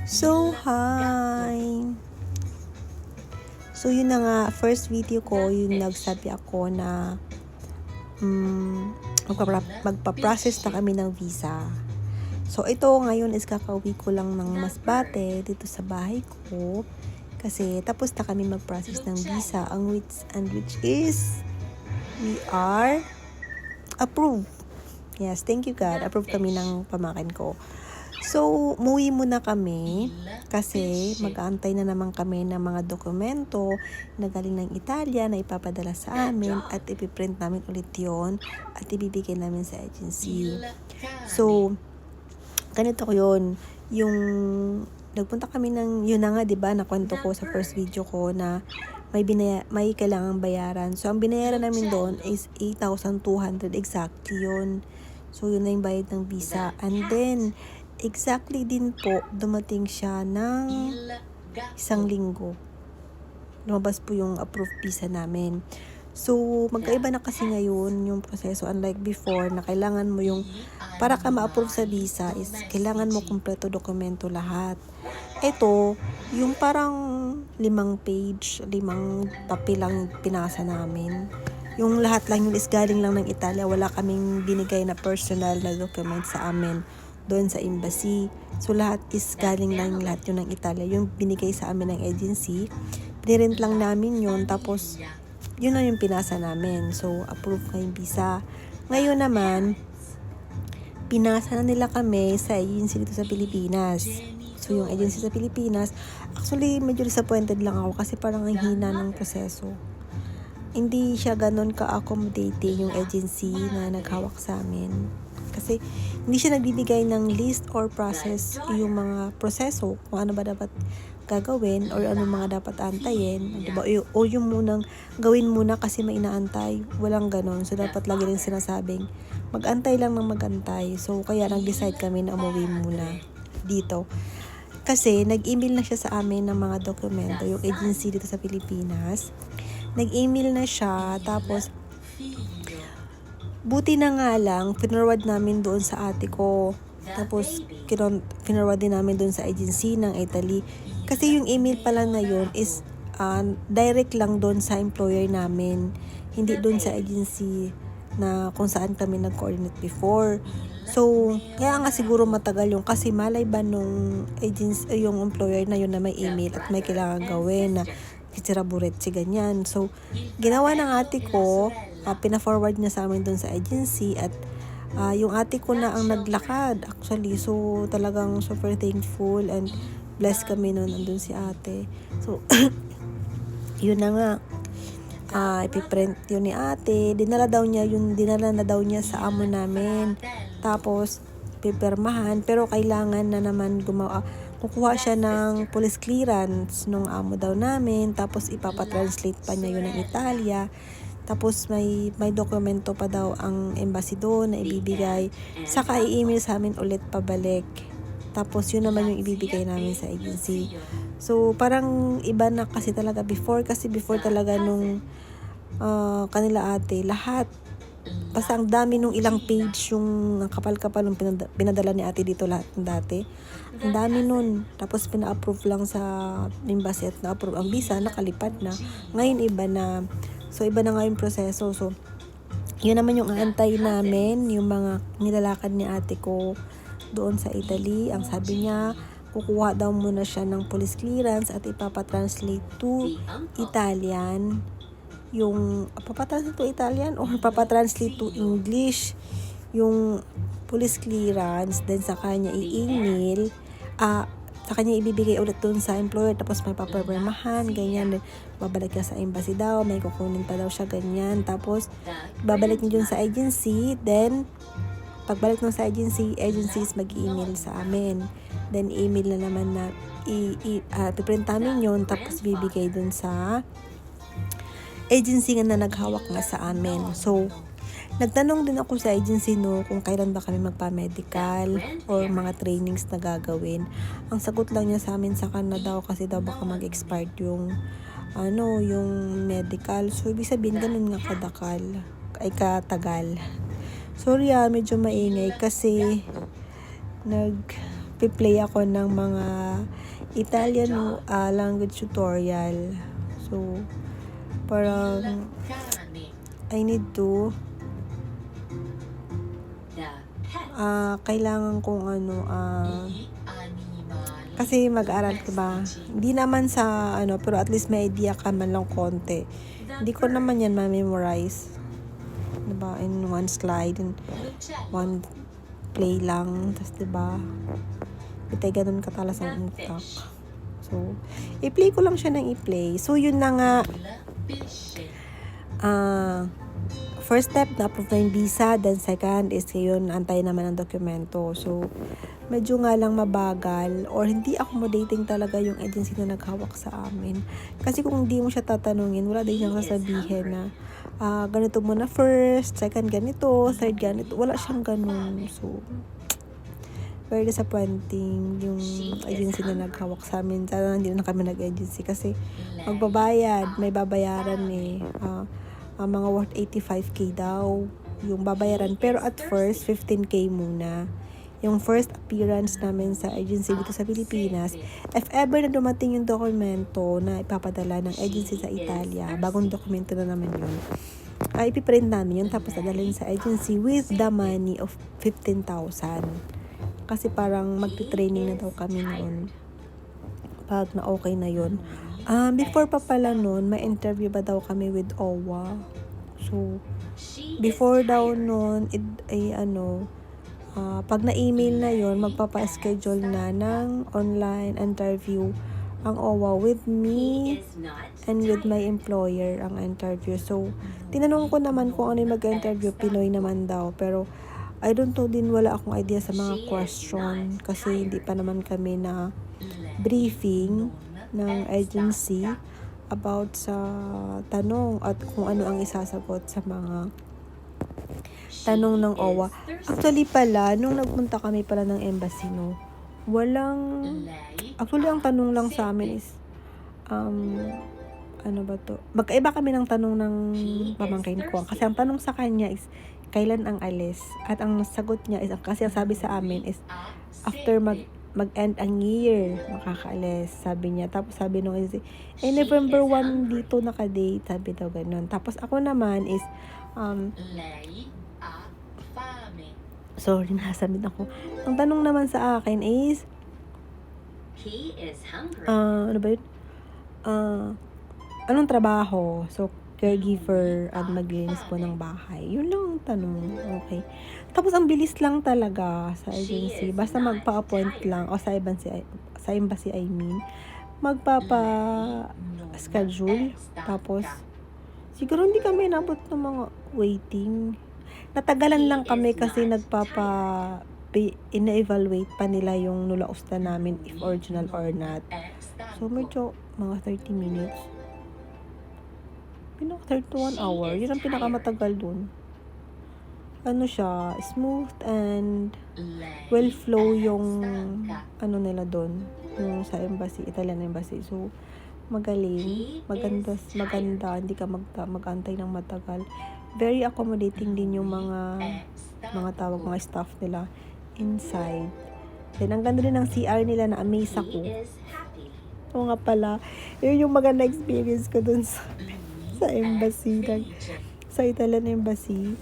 So, hi! So, yun na nga, first video ko, yung nagsabi ako na magpa-process na kami ng visa. So, ito ngayon is kakauwi ko lang ng Masbate dito sa bahay ko. Kasi tapos na kami mag-process ng visa, which is, we are approved. Yes, thank you God. Approved kami ng pamangkin ko. So, umuwi muna kami kasi mag-aantay na naman kami ng mga dokumento na galing ng Italia na ipapadala sa amin at ipiprint namin ulit yon at ibibigay namin sa agency. So, ganito ko yun. Yung nagpunta kami yun na nga, diba, nakwento ko sa first video ko na may kailangang bayaran. So, ang binayaran namin doon is 8,200 exactly yun. So, yun na yung bayad ng visa. And then, exactly din po, dumating siya ng 1 linggo. Lumabas po yung approved visa namin. So, magkaiba na kasi ngayon yung proseso. Unlike before, na kailangan mo para ka ma-approve sa visa is kailangan mo kumpleto dokumento lahat. Ito, yung parang 5 papel lang pinasa namin. Yung lahat lang, yung is galing lang ng Italia. Wala kaming binigay na personal na document sa amin doon sa embassy. So, lahat is galing lang lahat yun ng Italia. Yung binigay sa amin ng agency, pinirent lang namin yun. Tapos, yun na yung pinasa namin. So, approve na yung visa. Ngayon naman, pinasa na nila kami sa agency dito sa Pilipinas. So, yung agency sa Pilipinas, actually, medyo disappointed lang ako kasi parang ang hina ng proseso. Hindi siya ganun ka-accommodating yung agency na naghawak sa amin. Kasi, hindi siya nagbibigay ng list or process yung mga proseso, kung ano ba dapat gagawin or ano mga dapat antayin, diba? O yung munang gawin muna kasi may inaantay, walang ganon. So dapat lagi rin sinasabing magantay lang ng magantay. So kaya nag-decide kami na umuwi muna dito kasi nag-email na siya sa amin ng mga dokumento, yung agency dito sa Pilipinas. Nag-email na siya, tapos buti na nga lang pinarwad namin doon sa ate ko. Tapos, pinarwad din namin doon sa agency ng Italy. Kasi yung email pala na yun is direct lang doon sa employer namin. Hindi doon sa agency na kung saan kami nag-coordinate before. So, kaya nga siguro matagal yung kasi malay ba nung agency, yung employer na yun na may email at may kailangan gawin na si ganyan. So, ginawa ng ate ko, pina-forward niya sa amin doon sa agency at yung ate ko na ang naglakad actually. So talagang super thankful and blessed kami noon, andun si ate. So yun na nga, ipiprint yun ni ate. Dinala na daw niya sa amo namin. Tapos pipirmahan, pero kailangan na naman kukuha siya ng police clearance nung amo daw namin. Tapos ipapatranslate pa niya yun ng Italia. Tapos may dokumento pa daw ang embassy doon na ibibigay. Saka i-email sa amin ulit pabalik. Tapos yun naman yung ibibigay namin sa agency. So parang iba na kasi talaga before. Kasi before talaga nung kanila ate, lahat. Basta ang dami nung ilang page yung kapal-kapal nung pinadala ni ate dito lahat ng dati. Ang dami nun. Tapos pina-approve lang sa embassy at na-approve ang visa, nakalipad na. Ngayon iba na. So, iba na nga yung proseso. So, yun naman yung aantay namin, yung mga nilalakad ni ate ko doon sa Italy. Ang sabi niya, kukuha daw muna siya ng police clearance at ipapatranslate to Italian. Papatranslate to Italian or papatranslate to English yung police clearance. Then, sa kanya i-email, sa kanya ibibigay ulit doon sa employer, tapos may papirmahan, ganyan. Babalik ka sa embassy daw, may kukunin pa daw siya, ganyan. Tapos babalik niyo dun sa agency, then pagbalik nung sa agency is mag-email sa amin. Then email na naman na piprint namin yun, tapos bibigay dun sa agency na naghawak nga sa amin. So nagtanong din ako sa agency kung kailan ba kami magpa-medical or mga trainings na gagawin. Ang sagot lang niya sa amin sa Canada kasi daw baka mag-expired yung medical. So ibig sabihin ganun nga katagal. Sorry medyo maingay kasi magpi-play ako ng mga Italian language tutorial. So, parang I need to kailangan kong kasi mag-aral ka ba? Hindi naman sa pero at least may idea ka man lang konti. Hindi ko naman yan ma-memorize. Diba? In one slide, in one play lang. Tapos diba? Itay ganun katalas ang utak. So, i-play ko lang siya ng i-play. So, yun na nga. First step, na-approve na yung visa. Then second is yun, antay naman ang dokumento. So, medyo nga lang mabagal or hindi accommodating talaga yung agency na naghawak sa amin. Kasi kung hindi mo siya tatanungin, wala din siyang sasabihin na ganito muna first, second ganito, third ganito. Wala siyang ganun. So, very disappointing yung agency na naghawak sa amin. Sana hindi na kami nag-agency kasi magbabayad, may babayaran mga worth 85k daw yung babayaran. Pero at first, 15k muna. Yung first appearance namin sa agency dito sa Pilipinas, if ever na dumating yung dokumento na ipapadala ng agency sa Italia, bagong dokumento na naman yun, ipiprint namin yun, tapos dadalhin sa agency with the money of 15,000. Kasi parang magti-training na daw kami noon. Pag na okay na yun. Before pa pala noon, may interview ba daw kami with OWA. So, before daw noon, pag na-email na yon, magpapa-schedule na ng online interview ang OWA with me and with my employer ang interview. So, tinanong ko naman kung ano yung mag-interview, Pinoy naman daw. Pero, I don't know din, wala akong idea sa mga question kasi hindi pa naman kami na briefing ng agency about sa tanong at kung ano ang isasagot sa mga tanong ng OWA. Actually pala, nung nagpunta kami pala ng embassy, actually ang tanong lang sa amin is, magkaiba kami ng tanong ng pamangkin ko. Kasi ang tanong sa kanya is, kailan ang alis? At ang sagot niya is, kasi ang sabi sa amin is, after mag-end ang year, makakaalis, sabi niya. Tapos sabi nung is, November 1 dito naka-date, sabi daw ganun. Tapos ako naman is, sorry, nasabi ako. Ang tanong naman sa akin is, ano ba yun? Anong trabaho? So, caregiver at maglinis po ng bahay. Yun lang ang tanong. Okay. Tapos, ang bilis lang talaga sa agency. Basta magpa-appoint lang, o sa embassy, magpapa-schedule. Tapos, siguro hindi kami nabot ng mga waiting. Natagalan lang kami kasi ina-evaluate pa nila yung nulaos na namin if original or not. So, medyo mga 30 minutes. 31 hour. Yun ang pinakamatagal dun. Ano siya, smooth and well-flow yung nila dun. Yung sa embassy, Italian embassy. So, magaling. Maganda. Hindi ka mag-antay ng matagal. Very accommodating din yung mga staff nila inside. Then, ang ganda din ng CR nila, na amaze ako. Oo nga pala. Yun yung maganda experience ko dun sa embassy, sa Italian embassy.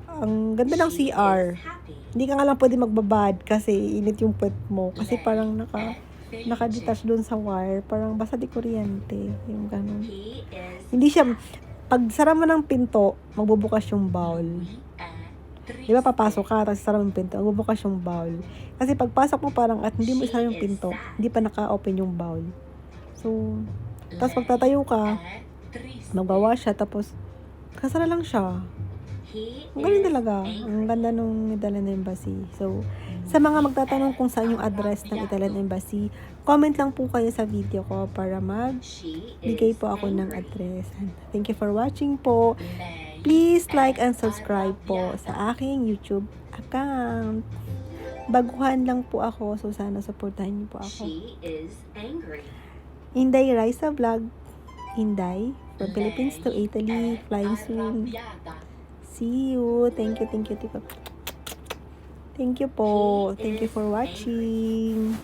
Ang ganda ng CR. Hindi ka nga lang pwede magbabad kasi init yung puwet mo. Kasi parang naka-detach doon sa wire. Parang basta di kuryente. Yung ganun. Hindi siya, pag sara mo ng pinto, magbubukas yung bowl. Di ba papasok ka, tapos sara mo yung pinto, magbubukas yung bowl. Kasi pagpasok mo parang at hindi mo isara yung pinto, hindi pa naka-open yung bowl. So, tapos pagtatayo ka, magbawa siya, tapos kasara lang siya. Ang galing talaga. Ang ganda nung Italian Embassy. So, sa mga magtatanong kung saan yung address ng Italian Embassy, comment lang po kayo sa video ko para magbigay po ako ng address. Thank you for watching po. Please like and subscribe po sa aking YouTube account. Baguhan lang po ako, so sana supportahan niyo po ako. Inday Raisa Vlog. Inday, from Philippines to Italy, flying soon. See you. Thank you. Thank you po. Thank you for watching.